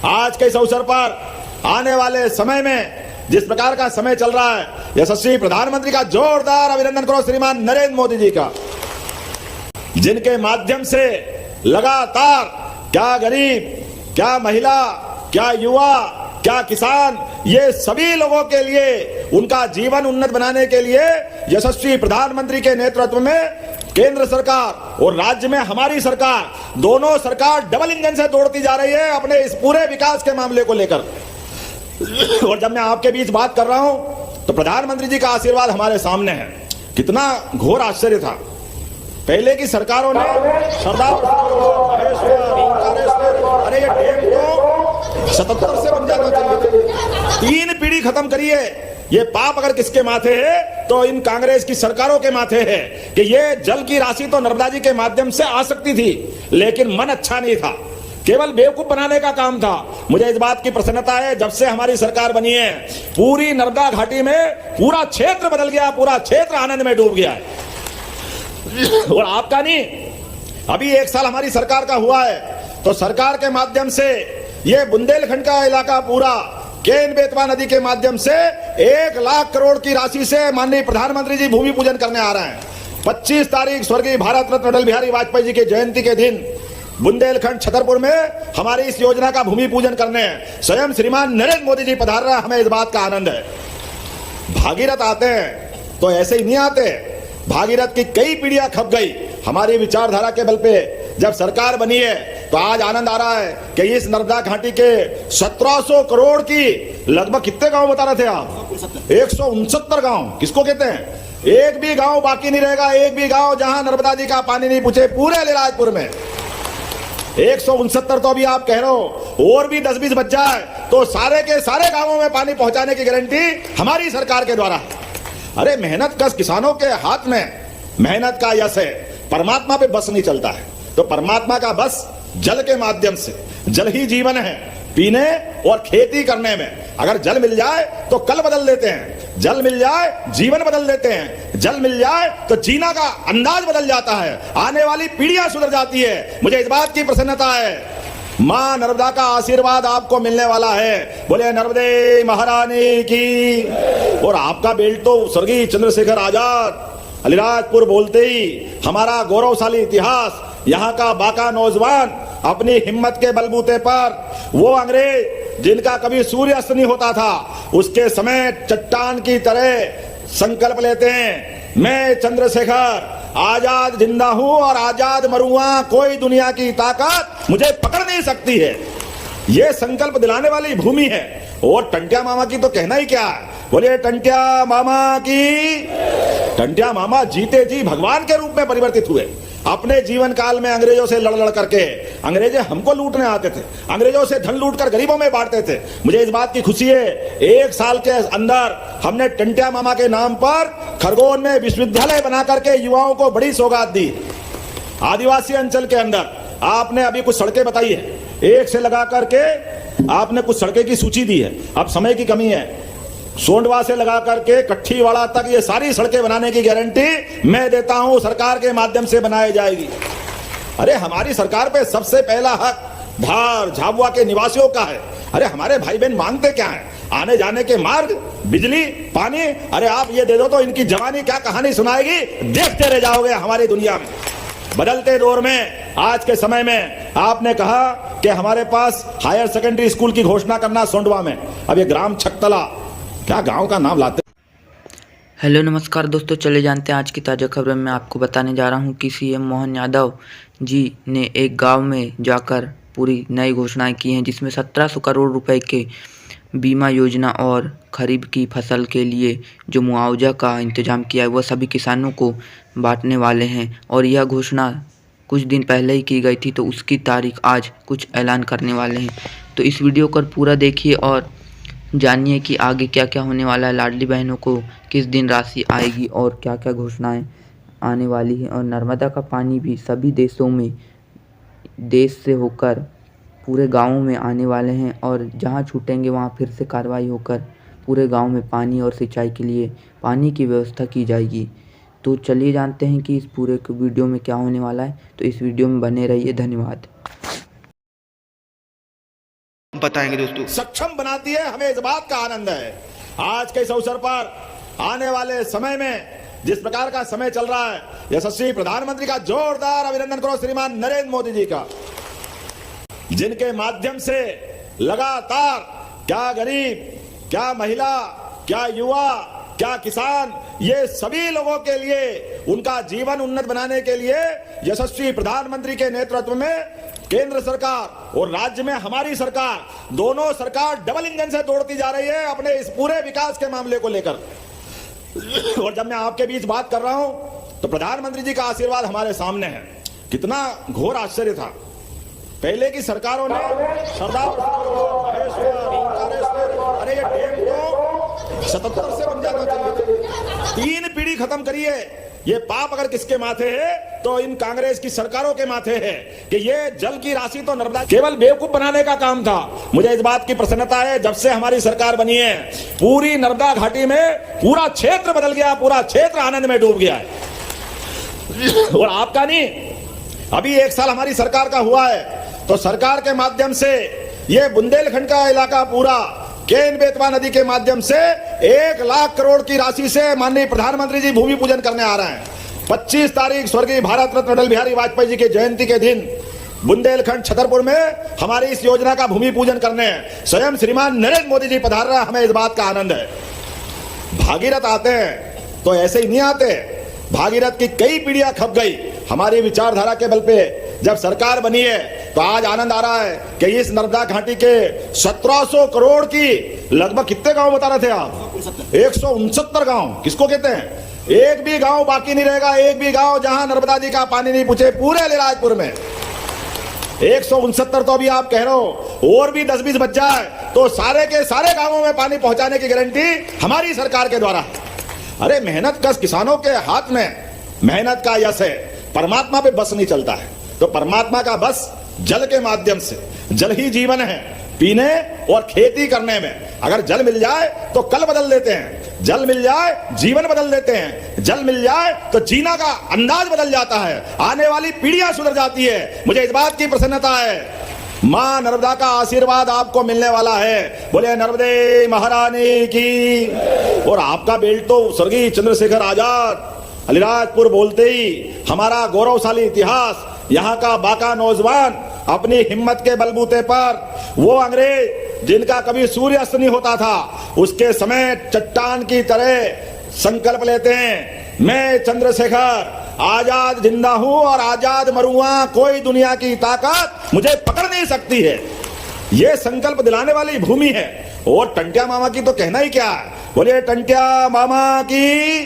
आज के इस अवसर पर आने वाले समय में जिस प्रकार का समय चल रहा है, यशस्वी प्रधानमंत्री का जोरदार अभिनंदन करो श्रीमान नरेंद्र मोदी जी का, जिनके माध्यम से लगातार क्या गरीब, क्या महिला, क्या युवा, क्या किसान, ये सभी लोगों के लिए उनका जीवन उन्नत बनाने के लिए यशस्वी प्रधानमंत्री के नेतृत्व में केंद्र सरकार और राज्य में हमारी सरकार, दोनों सरकार डबल इंजन से दौड़ती जा रही है अपने इस पूरे विकास के मामले को लेकर। और जब मैं आपके बीच बात कर रहा हूं तो प्रधानमंत्री जी का आशीर्वाद हमारे सामने है। कितना घोर आश्चर्य था, पहले की सरकारों ने सरदार अरे ये डैम तो 77 से बन जाना चाहिए, 3 पीढ़ी खत्म करिए। ये पाप अगर किसके माथे है तो इन कांग्रेस की सरकारों के माथे है कि ये जल की राशि तो नर्मदा जी के माध्यम से आ सकती थी, लेकिन मन अच्छा नहीं था, केवल बेवकूफ बनाने का काम था। मुझे इस बात की प्रसन्नता है, जब से हमारी सरकार बनी है पूरी नर्मदा घाटी में पूरा क्षेत्र बदल गया, पूरा क्षेत्र आनंद में डूब गया है। और आपका नहीं, अभी 1 साल हमारी सरकार का हुआ है तो सरकार के माध्यम से ये बुंदेलखंड का इलाका पूरा केन बेतवा नदी के माध्यम से 1 लाख करोड़ की राशि से माननीय प्रधानमंत्री जी भूमि पूजन करने आ रहे हैं। 25 तारीख स्वर्गीय भारत रत्न अटल बिहारी वाजपेयी जी की जयंती के दिन बुंदेलखंड छतरपुर में हमारी इस योजना का भूमि पूजन करने स्वयं श्रीमान नरेंद्र मोदी जी पधार रहे हैं। हमें इस बात का आनंद है। भागीरथ आते हैं तो ऐसे ही नहीं आते, भागीरथ की कई पीढ़ियां खप गई हमारी विचारधारा के बल पे। जब सरकार बनी है तो आज आनंद आ रहा है कि इस नर्मदा घाटी के 1700 करोड़ की लगभग कितने गांव बता रहे थे आप, 169 गांव, किसको कहते हैं, एक भी गांव बाकी नहीं रहेगा, एक भी गांव जहां नर्मदा जी का पानी नहीं पूछे पूरे अलीराजपुर में। 169 तो अभी आप कह रहे हो, और भी 10-20 बच जाए तो सारे के सारे गांवों में पानी पहुंचाने की गारंटी हमारी सरकार के द्वारा है। अरे मेहनत कश किसानों के हाथ में मेहनत का यश है, परमात्मा पे बस नहीं चलता है, तो परमात्मा का बस जल के माध्यम से, जल ही जीवन है, पीने और खेती करने में। अगर जल मिल जाए तो कल बदल देते हैं, जल मिल जाए जीवन बदल देते हैं, जल मिल जाए तो जीना का अंदाज बदल जाता है, आने वाली पीढ़ियां सुधर जाती है। मुझे इस बात की प्रसन्नता है, मां नर्मदा का आशीर्वाद आपको मिलने वाला है। बोले नर्मदे महारानी की। और आपका बेल्ट तो स्वर्गीय चंद्रशेखर आजाद, अलीराजपुर बोलते ही हमारा गौरवशाली इतिहास, यहाँ का बाका नौजवान अपनी हिम्मत के बलबूते पर वो अंग्रेज जिनका कभी सूर्य अस्त नहीं होता था, उसके समय चट्टान की तरह संकल्प लेते हैं, मैं चंद्रशेखर आजाद जिंदा हूं और आजाद मरूंगा, कोई दुनिया की ताकत मुझे पकड़ नहीं सकती है। ये संकल्प दिलाने वाली भूमि है। और टंटिया मामा की तो कहना ही क्या है, बोलिए टंटिया मामा की। टंटिया मामा जीते जी भगवान के रूप में परिवर्तित हुए। अपने जीवन काल में अंग्रेजों से लड़ लड़ करके, अंग्रेज हमको लूटने आते थे, अंग्रेजों से धन लूट कर गरीबों में बांटते थे। मुझे इस बात की खुशी है, 1 साल के अंदर हमने टंटिया मामा के नाम पर खरगोन में विश्वविद्यालय बना करके युवाओं को बड़ी सौगात दी। आदिवासी अंचल के अंदर आपने अभी कुछ सड़कें बताई है, 1 से लगा करके आपने कुछ सड़कें की सूची दी है। अब समय की कमी है, सोंडवा से लगा करके कट्ठीवाड़ा तक ये सारी सड़कें बनाने की गारंटी मैं देता हूं, सरकार के माध्यम से बनाई जाएगी। अरे हमारी सरकार पे सबसे पहला हक धार झाबुआ के निवासियों का है। अरे हमारे भाई बहन मांगते क्या है, आने जाने के मार्ग, बिजली, पानी। अरे आप ये दे दो तो इनकी जवानी क्या कहानी सुनाएगी, देखते रह जाओगे हमारी दुनिया में। बदलते दौर में, आज के समय में आपने कहा कि हमारे पास हायर सेकेंडरी स्कूल की घोषणा करना सोंडवा में। अब ये ग्राम छकतला, क्या गांव का नाम लाते। हेलो नमस्कार दोस्तों, चले जानते हैं आज की ताज़ा खबर। मैं आपको बताने जा रहा हूं कि सीएम मोहन यादव जी ने एक गांव में जाकर पूरी नई घोषणाएं की हैं, जिसमें 1700 करोड़ रुपए के बीमा योजना और खरीफ की फसल के लिए जो मुआवजा का इंतजाम किया है वह सभी किसानों को बांटने वाले हैं। और यह घोषणा कुछ दिन पहले ही की गई थी, तो उसकी तारीख आज कुछ ऐलान करने वाले हैं। तो इस वीडियो को पूरा देखिए और जानिए कि आगे क्या क्या होने वाला है, लाडली बहनों को किस दिन राशि आएगी और क्या क्या घोषणाएं आने वाली हैं। और नर्मदा का पानी भी सभी देशों में, देश से होकर पूरे गाँवों में आने वाले हैं, और जहां छूटेंगे वहां फिर से कार्रवाई होकर पूरे गांव में पानी और सिंचाई के लिए पानी की व्यवस्था की जाएगी। तो चलिए जानते हैं कि इस पूरे वीडियो में क्या होने वाला है। तो इस वीडियो में बने रहिए। धन्यवाद। बताएंगे दोस्तों। सक्षम बनाती है, हमें इस बात का आनंद है। आज के इस अवसर पर आने वाले समय में जिस प्रकार का समय चल रहा है, यशस्वी प्रधानमंत्री का जोरदार अभिनंदन करो श्रीमान नरेंद्र मोदी जी का, जिनके माध्यम से लगातार क्या गरीब, क्या महिला, क्या युवा, क्या किसान, ये सभी लोगों के लिए उनका जीवन उन्नत बनाने के लिए यशस्वी प्रधानमंत्री के नेतृत्व में केंद्र सरकार और राज्य में हमारी सरकार, दोनों सरकार डबल इंजन से दौड़ती जा रही है अपने इस पूरे विकास के मामले को लेकर। और जब मैं आपके बीच बात कर रहा हूं तो प्रधानमंत्री जी का आशीर्वाद हमारे सामने है। कितना घोर आश्चर्य था, पहले की सरकारों ने सरदार अरे ये डैम तो 77 से बन जाना चाहिए, 3 पीढ़ी खत्म करिए। ये पाप अगर किसके माथे है तो इन कांग्रेस की सरकारों के माथे है कि ये जल की राशि तो नर्मदा केवल बेवकूफ बनाने का काम था। मुझे इस बात की प्रसन्नता है, जब से हमारी सरकार बनी है पूरी नर्मदा घाटी में पूरा क्षेत्र बदल गया, पूरा क्षेत्र आनंद में डूब गया है। और आपका नहीं, अभी 1 साल हमारी सरकार का हुआ है तो सरकार के माध्यम से ये बुंदेलखंड का इलाका पूरा केन बेतवा नदी के माध्यम से 1 लाख करोड़ की राशि से माननीय प्रधानमंत्री जी भूमि पूजन करने आ रहे हैं। 25 तारीख स्वर्गीय भारत रत्न अटल बिहारी वाजपेयी जी की जयंती के दिन बुंदेलखंड छतरपुर में हमारी इस योजना का भूमि पूजन करने स्वयं श्रीमान नरेंद्र मोदी जी पधार रहे हैं। हमें इस बात का आनंद है। भागीरथ आते हैं तो ऐसे ही नहीं आते, भागीरथ की कई पीढ़ियां खप गई हमारी विचारधारा के बल पे। जब सरकार बनी है तो आज आनंद आ रहा है कि इस नर्मदा घाटी के 1700 करोड़ की लगभग कितने गांव बता रहे थे आप? 169 गांव। किसको कहते हैं? एक भी गांव बाकी नहीं रहेगा, एक भी गांव जहां नर्मदा जी का पानी नहीं पूछे पूरे अलीराजपुर में। 169 तो अभी आप कह रहे हो, और भी 10-20 बच जाए तो सारे के सारे गांवों में पानी पहुंचाने की गारंटी हमारी सरकार के द्वारा। अरे मेहनत कश किसानों के हाथ में मेहनत का यश है। परमात्मा पे बस नहीं चलता है तो परमात्मा का बस जल के माध्यम से, जल ही जीवन है। पीने और खेती करने में अगर जल मिल जाए तो कल बदल देते हैं, जल मिल जाए जीवन बदल देते हैं, जल मिल जाए तो जीना का अंदाज बदल जाता है, आने वाली पीढ़ियां सुधर जाती है। मुझे इस बात की प्रसन्नता है, मां नर्मदा का आशीर्वाद आपको मिलने वाला है। बोले नर्मदे महारानी की। और आपका बेल्ट तो स्वर्गीय चंद्रशेखर आजाद, अलीराजपुर बोलते ही हमारा गौरवशाली इतिहास, यहाँ का बाका नौजवान अपनी हिम्मत के बलबूते पर वो अंग्रेज जिनका कभी सूर्य अस्त नहीं होता था, उसके समय चट्टान की तरह संकल्प लेते हैं, मैं चंद्रशेखर आजाद जिंदा हूं और आजाद मरूंगा, कोई दुनिया की ताकत मुझे पकड़ नहीं सकती है। ये संकल्प दिलाने वाली भूमि है। और टंटिया मामा की तो कहना ही क्या है। बोलिए टंटिया मामा की।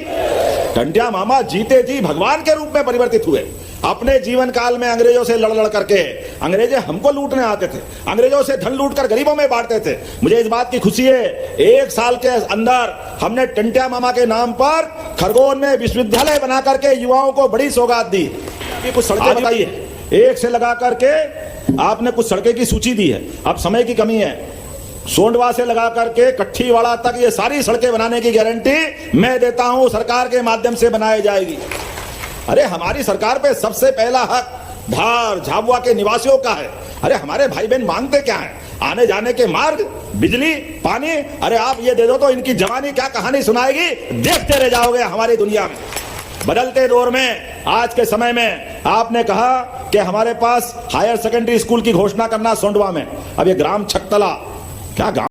टंटिया मामा जीते जी भगवान के रूप में परिवर्तित हुए। अपने जीवन काल में अंग्रेजों से लड़ करके, अंग्रेज हमको लूटने आते थे, अंग्रेजों से धन लूट कर गरीबों में बांटते थे। मुझे इस बात की खुशी है, 1 साल के अंदर हमने टंटिया मामा के नाम पर खरगोन में विश्वविद्यालय बना करके युवाओं को बड़ी सौगात दी। कुछ सड़कें बताइए, 1 से लगा करके आपने कुछ सड़कें की सूची दी है। अब समय की कमी है, सोंडवा से लगा करके कट्ठीवाड़ा तक ये सारी सड़कें बनाने की गारंटी मैं देता हूं, सरकार के माध्यम से बनाई जाएगी। अरे हमारी सरकार पे सबसे पहला हक धार झाबुआ के निवासियों का है। अरे हमारे भाई बहन मांगते क्या है? आने जाने के मार्ग, बिजली, पानी। अरे आप ये दे दो तो इनकी जवानी क्या कहानी सुनाएगी, देखते रह जाओगे हमारी दुनिया में। बदलते दौर में, आज के समय में आपने कहा कि हमारे पास हायर सेकेंडरी स्कूल की घोषणा करना सोंडवा में। अब ये ग्राम छकतला, क्या गांव